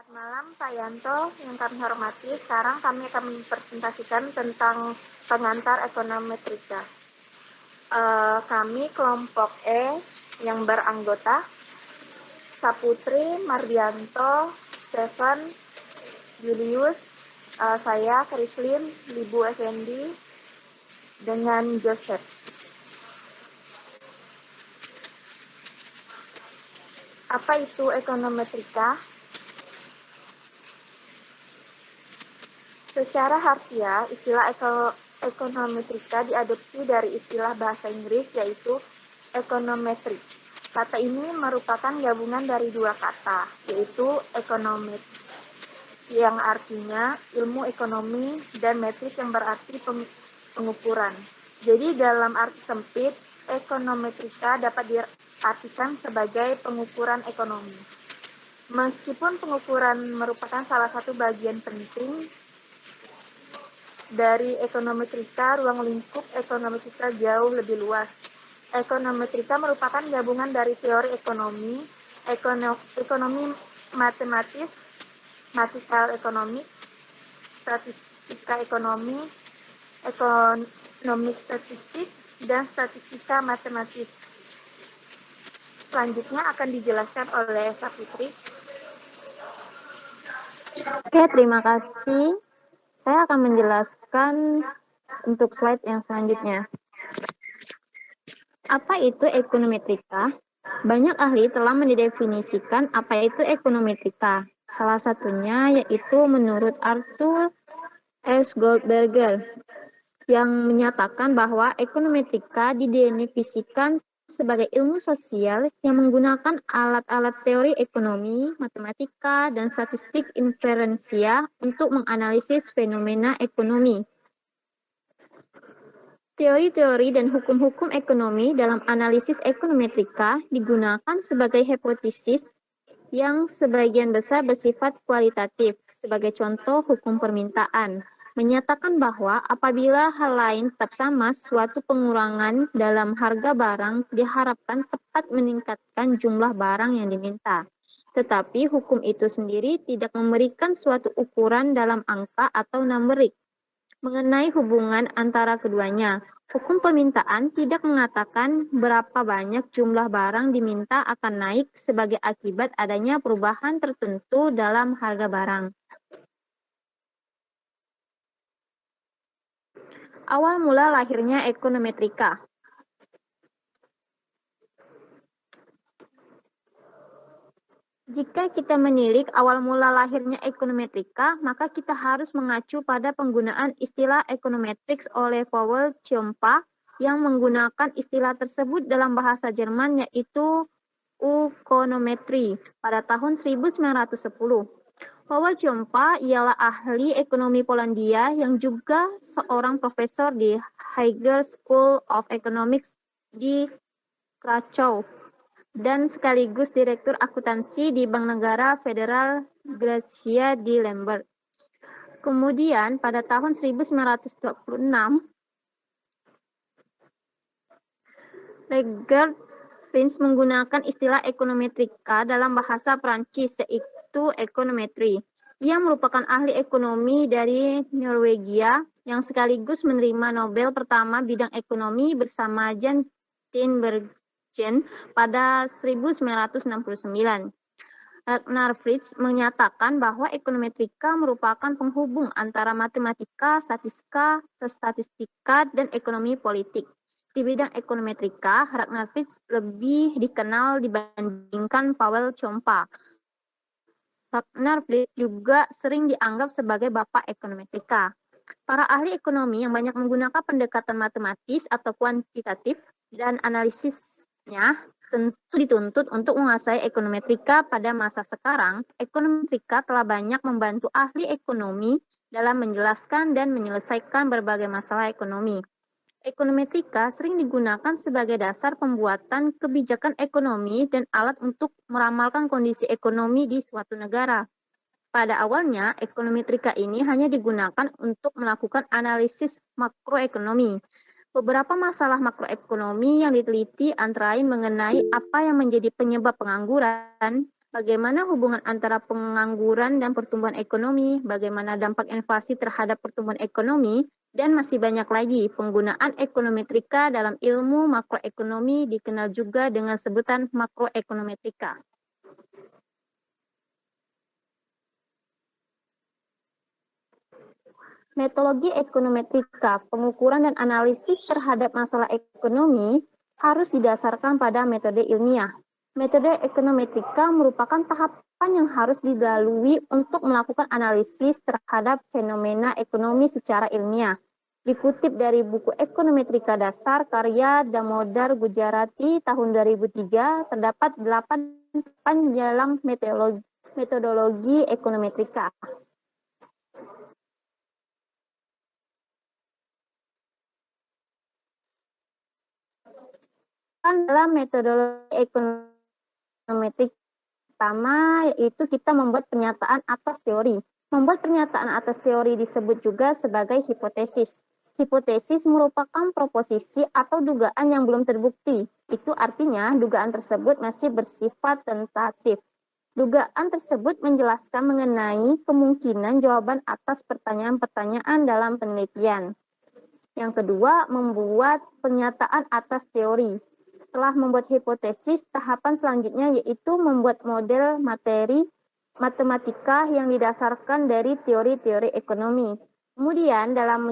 Malam Pak Yanto yang kami hormati, sekarang kami akan mempresentasikan tentang pengantar ekonometrika. Kami kelompok E yang beranggota Saputri, Mardianto, Stefan, Julius, saya Krislin, Libu Effendi, dengan Joseph. Apa itu ekonometrika? Secara harfiah, istilah ekonometrika diadopsi dari istilah bahasa Inggris yaitu econometry. Kata ini merupakan gabungan dari dua kata, yaitu economet yang artinya ilmu ekonomi dan metrik yang berarti pengukuran. Jadi dalam arti sempit, ekonometrika dapat diartikan sebagai pengukuran ekonomi. Meskipun pengukuran merupakan salah satu bagian penting dari ekonometrika, ruang lingkup ekonometrika jauh lebih luas. Ekonometrika merupakan gabungan dari teori ekonomi, ekonomi matematis, mathematical ekonomi, statistika ekonomi, ekonomi statistik, dan statistika matematis. Selanjutnya akan dijelaskan oleh Saputri. Oke, terima kasih. Saya akan menjelaskan untuk slide yang selanjutnya. Apa itu ekonometrika? Banyak ahli telah mendefinisikan apa itu ekonometrika. Salah satunya yaitu menurut Arthur S. Goldberger yang menyatakan bahwa ekonometrika didefinisikan sebagai ilmu sosial yang menggunakan alat-alat teori ekonomi, matematika, dan statistik inferensia untuk menganalisis fenomena ekonomi. Teori-teori dan hukum-hukum ekonomi dalam analisis ekonometrika digunakan sebagai hipotesis yang sebagian besar bersifat kualitatif. Sebagai contoh, hukum permintaan menyatakan bahwa apabila hal lain tetap sama, suatu pengurangan dalam harga barang diharapkan tepat meningkatkan jumlah barang yang diminta. Tetapi hukum itu sendiri tidak memberikan suatu ukuran dalam angka atau numerik mengenai hubungan antara keduanya. Hukum permintaan tidak mengatakan berapa banyak jumlah barang diminta akan naik sebagai akibat adanya perubahan tertentu dalam harga barang. Awal mula lahirnya ekonometrika. Jika kita menilik awal mula lahirnya ekonometrika, maka kita harus mengacu pada penggunaan istilah econometrics oleh Paul Ciampa yang menggunakan istilah tersebut dalam bahasa Jerman yaitu Ökonometri pada tahun 1910. Paul Ciampa ialah ahli ekonomi Polandia yang juga seorang profesor di Hager School of Economics di Krakow dan sekaligus direktur akuntansi di Bank Negara Federal Galicia di Lemberg. Kemudian pada tahun 1926, Legard Prince menggunakan istilah ekonometrika dalam bahasa Prancis yaitu econometry. Ia merupakan ahli ekonomi dari Norwegia yang sekaligus menerima Nobel pertama bidang ekonomi bersama Jan Tinbergen pada 1969. Ragnar Fritz menyatakan bahwa ekonometrika merupakan penghubung antara matematika, statistika, dan ekonomi politik. Di bidang ekonometrika, Ragnar Fritz lebih dikenal dibandingkan Paul Ciampa. Ragnar Fritz juga sering dianggap sebagai bapak ekonometrika. Para ahli ekonomi yang banyak menggunakan pendekatan matematis atau kuantitatif dan analisisnya tentu dituntut untuk menguasai ekonometrika pada masa sekarang. Ekonometrika telah banyak membantu ahli ekonomi dalam menjelaskan dan menyelesaikan berbagai masalah ekonomi. Ekonometrika sering digunakan sebagai dasar pembuatan kebijakan ekonomi dan alat untuk meramalkan kondisi ekonomi di suatu negara. Pada awalnya, ekonometrika ini hanya digunakan untuk melakukan analisis makroekonomi. Beberapa masalah makroekonomi yang diteliti antara lain mengenai apa yang menjadi penyebab pengangguran, Bagaimana hubungan antara pengangguran dan pertumbuhan ekonomi, bagaimana dampak inflasi terhadap pertumbuhan ekonomi, dan masih banyak lagi. Penggunaan ekonometrika dalam ilmu makroekonomi dikenal juga dengan sebutan makroekonometrika. Metodologi ekonometrika, pengukuran dan analisis terhadap masalah ekonomi harus didasarkan pada metode ilmiah. Metode ekonometrika merupakan tahapan yang harus dilalui untuk melakukan analisis terhadap fenomena ekonomi secara ilmiah. Dikutip dari buku Ekonometrika Dasar karya Damodar Gujarati tahun 2003, terdapat 8 dalam metodologi ekonometrika. Dalam metodologi ekonometrik pertama yaitu kita membuat pernyataan atas teori. Membuat pernyataan atas teori disebut juga sebagai hipotesis. Hipotesis merupakan proposisi atau dugaan yang belum terbukti. Itu artinya dugaan tersebut masih bersifat tentatif. Dugaan tersebut menjelaskan mengenai kemungkinan jawaban atas pertanyaan-pertanyaan dalam penelitian. Yang kedua, membuat pernyataan atas teori. Setelah membuat hipotesis, tahapan selanjutnya yaitu membuat model materi matematika yang didasarkan dari teori-teori ekonomi. Kemudian dalam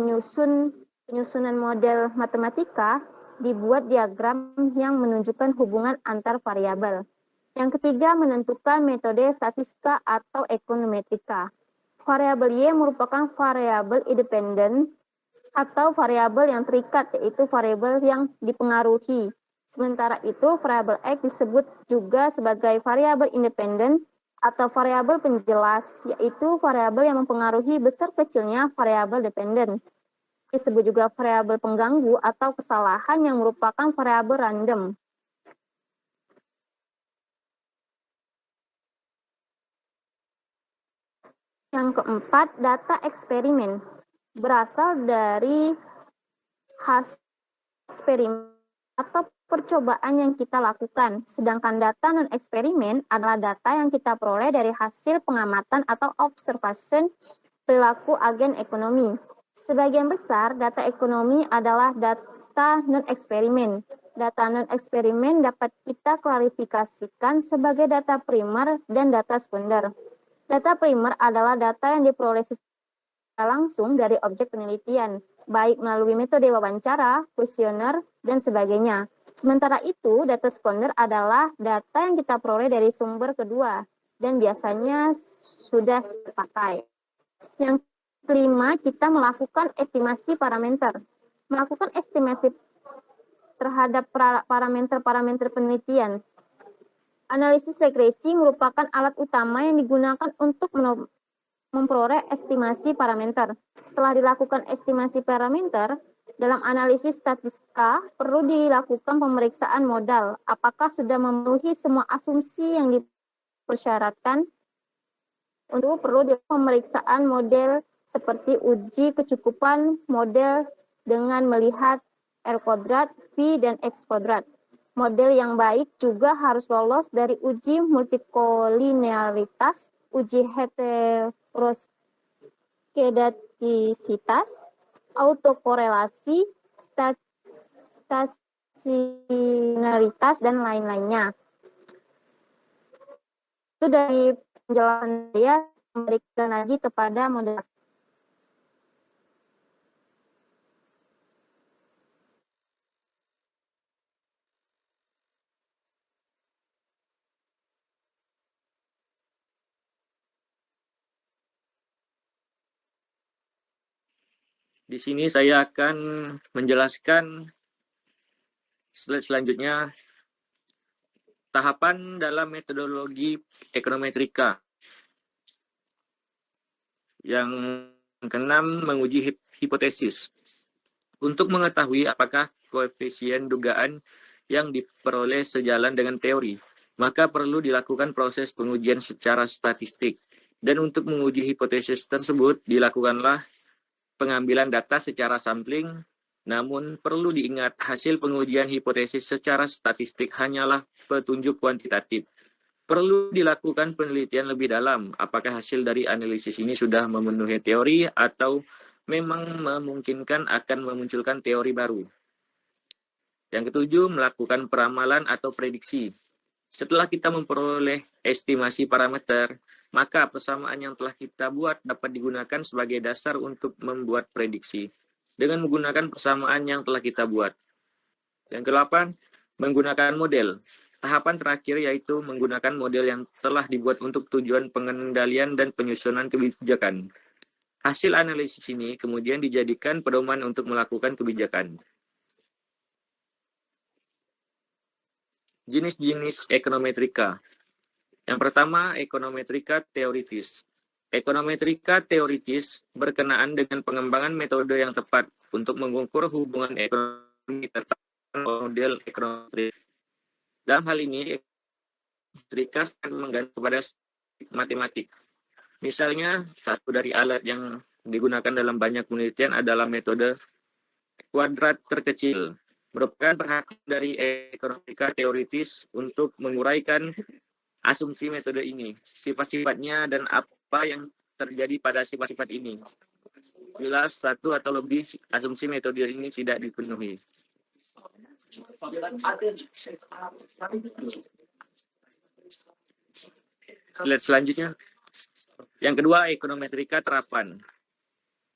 penyusunan model matematika, dibuat diagram yang menunjukkan hubungan antar variabel. Yang ketiga, menentukan metode statistika atau ekonometrika. Variabel Y merupakan variabel independen atau variabel yang terikat, yaitu variabel yang dipengaruhi. Sementara itu, variabel X disebut juga sebagai variabel independen atau variabel penjelas, yaitu variabel yang mempengaruhi besar kecilnya variabel dependen. Disebut juga variabel pengganggu atau kesalahan yang merupakan variabel random. Yang keempat, data eksperimen berasal dari hasil eksperimen atau percobaan yang kita lakukan. Sedangkan data non-eksperimen adalah data yang kita peroleh dari hasil pengamatan atau observation perilaku agen ekonomi. Sebagian besar data ekonomi adalah data non-eksperimen. Data non-eksperimen dapat kita klarifikasikan sebagai data primer dan data sekunder. Data primer adalah data yang diperoleh secara langsung dari objek penelitian, baik melalui metode wawancara, kuesioner, dan sebagainya. Sementara itu, data sekunder adalah data yang kita peroleh dari sumber kedua dan biasanya sudah dipakai. Yang kelima, kita melakukan estimasi parameter. Melakukan estimasi terhadap parameter-parameter penelitian. Analisis regresi merupakan alat utama yang digunakan untuk memperoleh estimasi parameter. Setelah dilakukan estimasi parameter, dalam analisis statistika perlu dilakukan pemeriksaan modal. Apakah sudah memenuhi semua asumsi yang dipersyaratkan? Untuk perlu dilakukan pemeriksaan model seperti uji kecukupan model dengan melihat R kuadrat, V, dan X kuadrat. Model yang baik juga harus lolos dari uji multikolinearitas, uji heteroskedastisitas, autokorelasi, stasionaritas, dan lain-lainnya. Itu dari penjelasan saya, memberikan lagi kepada moderator. Di sini saya akan menjelaskan slide selanjutnya tahapan dalam metodologi ekonometrika. Yang keenam, menguji hipotesis. Untuk mengetahui apakah koefisien dugaan yang diperoleh sejalan dengan teori, maka perlu dilakukan proses pengujian secara statistik. Dan untuk menguji hipotesis tersebut, dilakukanlah pengambilan data secara sampling, namun perlu diingat hasil pengujian hipotesis secara statistik hanyalah petunjuk kuantitatif. Perlu dilakukan penelitian lebih dalam apakah hasil dari analisis ini sudah memenuhi teori atau memang memungkinkan akan memunculkan teori baru. Yang ketujuh, melakukan peramalan atau prediksi. Setelah kita memperoleh estimasi parameter, maka persamaan yang telah kita buat dapat digunakan sebagai dasar untuk membuat prediksi dengan menggunakan persamaan yang telah kita buat. Yang kedelapan, menggunakan model. Tahapan terakhir yaitu menggunakan model yang telah dibuat untuk tujuan pengendalian dan penyusunan kebijakan. Hasil analisis ini kemudian dijadikan pedoman untuk melakukan kebijakan. Jenis-jenis ekonometrika. Yang pertama, ekonometrika teoritis. Ekonometrika teoritis berkenaan dengan pengembangan metode yang tepat untuk mengukur hubungan ekonomi serta model ekonometri. Dalam hal ini, ekonometrika sangat menggantung pada matematik. Misalnya, satu dari alat yang digunakan dalam banyak penelitian adalah metode kuadrat terkecil, merupakan perhatian dari ekonometrika teoritis untuk menguraikan asumsi metode ini, sifat-sifatnya dan apa yang terjadi pada sifat-sifat ini. Bila satu atau lebih asumsi metode ini tidak dipenuhi. Slide selanjutnya. Yang kedua, ekonometrika terapan.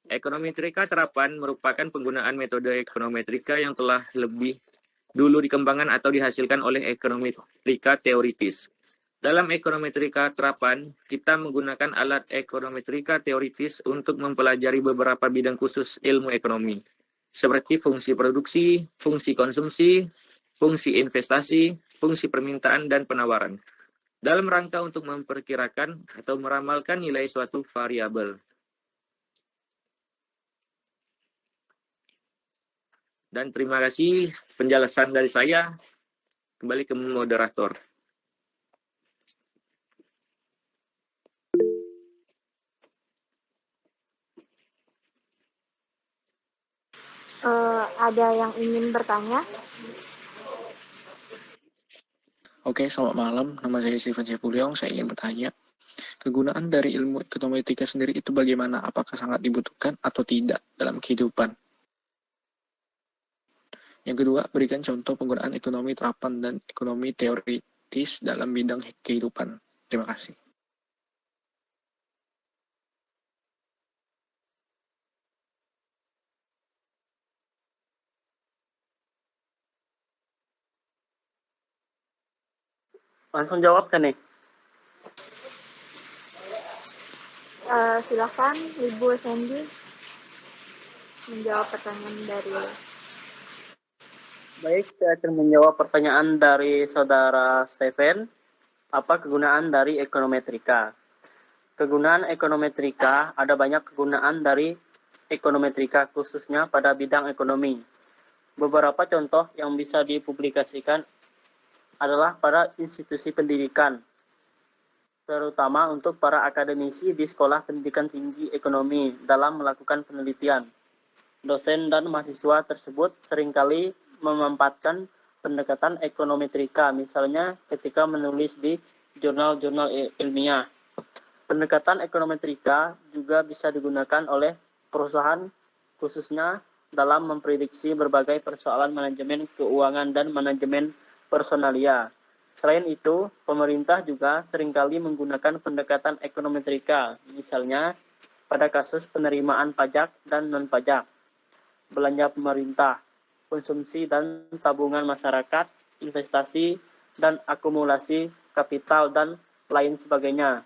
Ekonometrika terapan merupakan penggunaan metode ekonometrika yang telah lebih dulu dikembangkan atau dihasilkan oleh ekonometrika teoritis. Dalam ekonometrika terapan, kita menggunakan alat ekonometrika teoritis untuk mempelajari beberapa bidang khusus ilmu ekonomi, seperti fungsi produksi, fungsi konsumsi, fungsi investasi, fungsi permintaan, dan penawaran, dalam rangka untuk memperkirakan atau meramalkan nilai suatu variabel. Dan terima kasih penjelasan dari saya. Kembali ke moderator. Ada yang ingin bertanya? Oke, selamat malam. Nama saya Steven Cepuliong. Saya ingin bertanya, kegunaan dari ilmu ekonometrika sendiri itu bagaimana? Apakah sangat dibutuhkan atau tidak dalam kehidupan? Yang kedua, berikan contoh penggunaan ekonomi terapan dan ekonomi teoritis dalam bidang kehidupan. Terima kasih. Langsung jawab kan nih? Silakan Ibu Sandy menjawab pertanyaan dari. Baik, saya akan menjawab pertanyaan dari Saudara Stephen. Apa kegunaan dari ekonometrika? Kegunaan ekonometrika, ada banyak kegunaan dari ekonometrika khususnya pada bidang ekonomi. Beberapa contoh yang bisa dipublikasikan adalah pada institusi pendidikan, terutama untuk para akademisi di Sekolah Pendidikan Tinggi Ekonomi dalam melakukan penelitian. Dosen dan mahasiswa tersebut seringkali memanfaatkan pendekatan ekonometrika, misalnya ketika menulis di jurnal-jurnal ilmiah. Pendekatan ekonometrika juga bisa digunakan oleh perusahaan khususnya dalam memprediksi berbagai persoalan manajemen keuangan dan manajemen personalia. Selain itu, pemerintah juga seringkali menggunakan pendekatan ekonometrika, misalnya pada kasus penerimaan pajak dan non-pajak, belanja pemerintah, konsumsi dan tabungan masyarakat, investasi dan akumulasi kapital, dan lain sebagainya.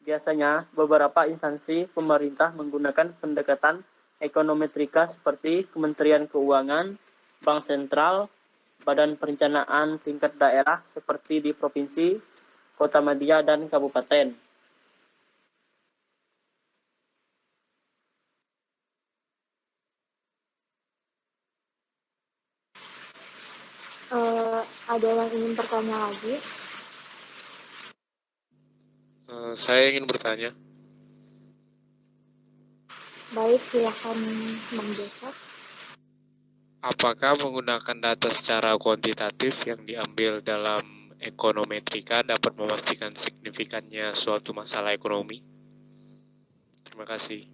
Biasanya, beberapa instansi pemerintah menggunakan pendekatan ekonometrika seperti Kementerian Keuangan, Bank Sentral, Badan Perencanaan tingkat daerah seperti di provinsi, kota media, dan kabupaten. Ada yang ingin bertanya lagi? Saya ingin bertanya. Baik, silakan Bang Joseph. Apakah menggunakan data secara kuantitatif yang diambil dalam ekonometrika dapat memastikan signifikannya suatu masalah ekonomi? Terima kasih.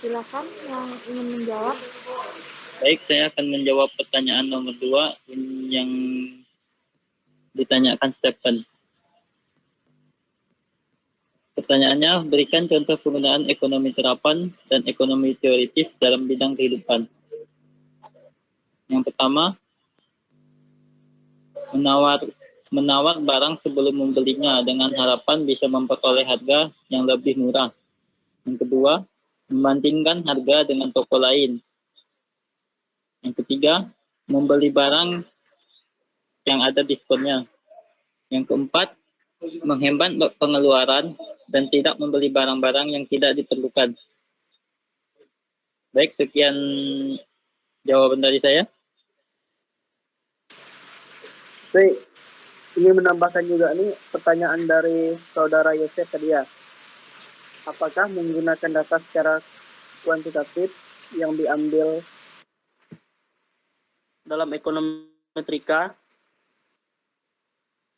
Silakan yang ingin menjawab. Baik, saya akan menjawab pertanyaan nomor 2 yang ditanyakan Stephen. Pertanyaannya, berikan contoh penggunaan ekonomi terapan dan ekonomi teoritis dalam bidang kehidupan. Yang pertama, menawar barang sebelum membelinya dengan harapan bisa memperoleh harga yang lebih murah. Yang kedua, membandingkan harga dengan toko lain. Yang ketiga, membeli barang yang ada diskonnya. Yang keempat, menghemat pengeluaran dan tidak membeli barang-barang yang tidak diperlukan. Baik, sekian jawaban dari saya. Baik, ingin menambahkan juga nih pertanyaan dari saudara Yosef tadi ya. Apakah menggunakan data secara kuantitatif yang diambil dalam ekonometrika?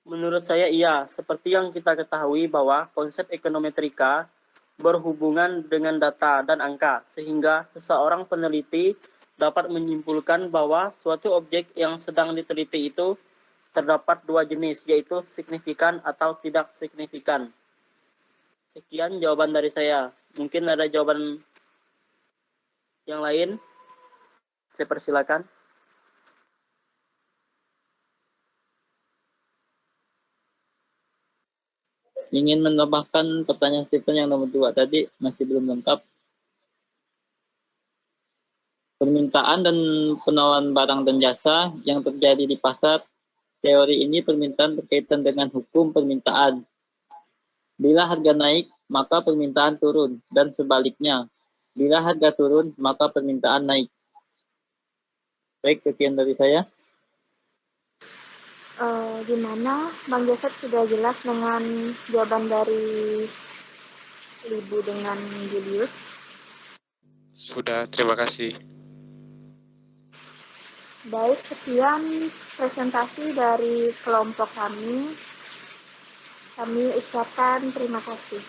Menurut saya iya, seperti yang kita ketahui bahwa konsep ekonometrika berhubungan dengan data dan angka, sehingga seseorang peneliti dapat menyimpulkan bahwa suatu objek yang sedang diteliti itu terdapat dua jenis, yaitu signifikan atau tidak signifikan. Sekian jawaban dari saya. Mungkin ada jawaban yang lain? Saya persilakan. Ingin menambahkan pertanyaan Stephen yang nomor 2 tadi, masih belum lengkap. Permintaan dan penawaran barang dan jasa yang terjadi di pasar. Teori ini permintaan berkaitan dengan hukum permintaan. Bila harga naik, maka permintaan turun, dan sebaliknya. Bila harga turun, maka permintaan naik. Baik, sekian dari saya. Gimana Bang Joseph, sudah jelas dengan jawaban dari Ibu dengan Julius? Sudah, terima kasih. Baik, sekian presentasi dari kelompok kami. Kami ucapkan terima kasih.